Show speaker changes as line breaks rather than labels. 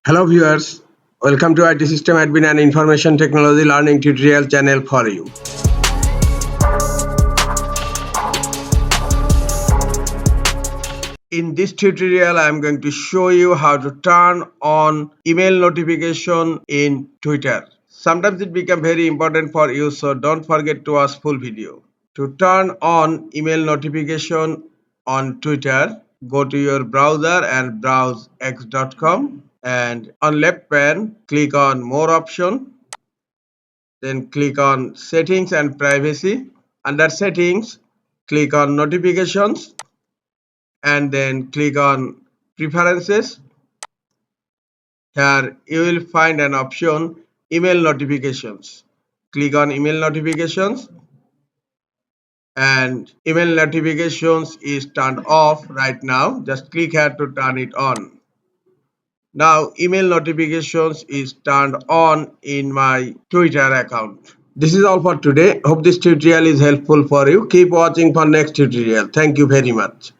Hello viewers, welcome to IT System Admin and Information Technology Learning Tutorial channel for you. In this tutorial, I am going to show you how to turn on email notification in Twitter. Sometimes it becomes very important for you, so don't forget to watch full video. To turn on email notification on Twitter, go to your browser and browse x.com, and on left pane click on more option, then click on settings and privacy. Under settings click on notifications and then click on preferences. Here you will find an option email notifications. Click on email notifications, and email notifications is turned off right now. Just click here to turn it on. Now email notifications is turned on in my Twitter account. This is all for today. Hope this tutorial is helpful for you. Keep watching for next tutorial. Thank you very much.